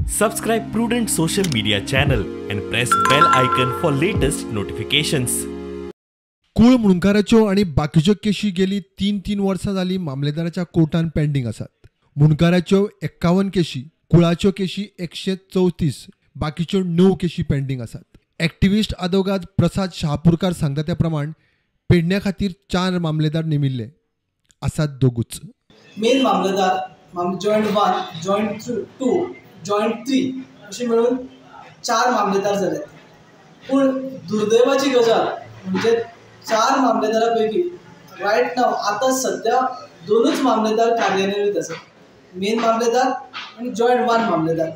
Subscribe Prudent social media channel and press bell icon for latest notifications. कुळ मुणकाराच्यो आणि बाकीच्यो केशी गेली 3 वर्सां जाली मामलेदाराच्या कोर्टान पेंडिंग आसात। मुणकाराच्यो 51 केशी, कुळाच्यो केशी 134, बाकीच्यो 9 केशी पेंडिंग आसात। एक्टिविस्ट आदवोगाद प्रसाद शहापूरकार सांगता त्या प्रमाण पेडण्या खातीर 4 मामलेदार नेमिल्ले आसात दोगूच। मेन मामलेदार जॉइंट 1, जॉइंट 2, जॉइंट 3 अशें मेळून 4 मामलेदार जाले। पूण दुर्दैवाची गजाल म्हणजे 4 मामलेदारां पैकी रायट नाव आतां सध्या 2च मामलेदार कार्यान्वित आसात। मेन मामलेदार आनी जॉइंट 1 मामलेदार।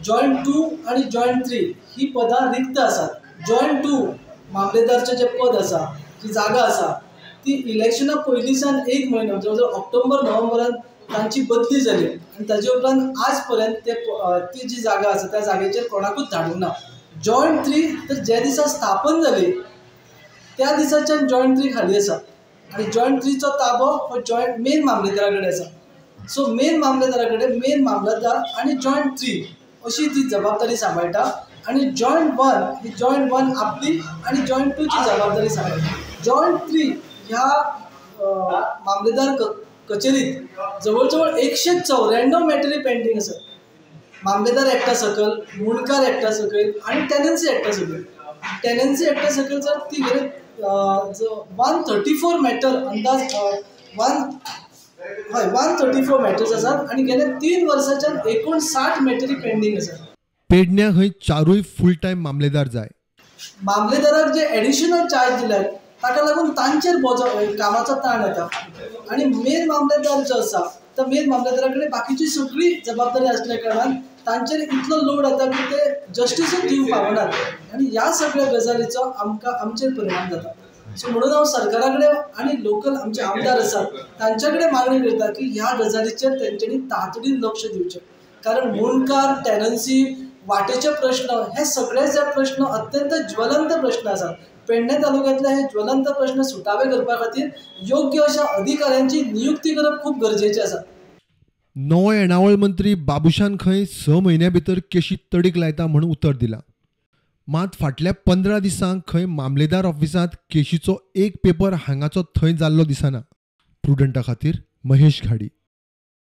जॉइंट 2 आणि जॉइंट 3 ही पदां रिक्त आसात। जॉइंट 2 मामलेदारचें जें पद आसा, जी जागा आसा, ती इलेक्शना पयलींसान 1 म्हयनो जवळ ऑक्टोबर नोव्हेंबरान तांची बदली जाली आनी ताजे उपरांत आज पर्यंत ती जी जागा आसा त्या जागेचेर कोणाकूच धाडूंक ना। जॉइंट 3 तर जे दिसा स्थापन जाली त्या दिसाच्यान जॉइंट 3 खाली आसा आनी जॉइंट 3 चो ताबो हो जॉइंट मेन मामलेदारा कडेन आसा। सो मेन मामलेदारा कडेन मेन मामलेदार आनी जॉइंट 3 अशी ती जबाबदारी सांबाळटा आनी जॉइंट 1 ही जॉइंट 1 आपली आनी जॉइंट 2 ची जबाबदारी सांबाळटा। जॉइंट 3 ह्या मामलेदार कचेरीत जवळ 194 मॅटरी पेंडिंग आसात। मामलेदार एकटा सकल, मुणकार एकटा सकल आणि टेनन्सी एकटा सकल। टेनन्सी एकटा सकल जर ती गेले 134 मॅटर अंदाज 134 मॅटर्स आसात आणि गेल्या 3 वर्साच्यान 59 मॅटरी पेंडिंग आसात। पेडण्या खंय 4 फुल टाइम मामलेदार जाय। मामलेदाराक जे एडिशनल चार्ज दिल्यात ताका लागून तांचेर कामाचो ताण येता आणि मेन मामलेदार जो आसा त्या मेन मामलेदारा कडेन बाकीची सगळी जबाबदारी असल्या कारणान तांचेर इतलो लोड येता की ते जस्टिसूच दिवंक पावनात आनी ह्या सगळ्या गजालीचो आमचेर परिणाम जाता। सो म्हणून हांव सरकारा कडेन आनी लोकल आमचे आमदार आसात तांच्या कडेन मागणी करता की ह्या गजालीचेर तेंच्यांनी तातडीन लक्ष दिवचें, कारण मुणकार, टेनन्सी, वाटेचे प्रश्न हे सगळे जे प्रश्न अत्यंत ज्वलंत प्रश्न आसात। पेडणे तालुक्यातले हे ज्वलंत प्रश्न सुटावे करपा खातीर योग्य अशा अधिकाऱ्यांची नियुक्ती करप खूप गरजेचे आसा। नवो येणावळ मंत्री बाबुशान खंय 6 म्हयन्या भितर केशी तडीक लायता म्हणून उतर दिला। मात फाटल्या 15 दिसांक खंय मामलेदार ऑफिसांत केशीचो एक पेपर हांगाचो थंय जाल्लो दिसना। प्रुडंटा खातीर महेश घाडी।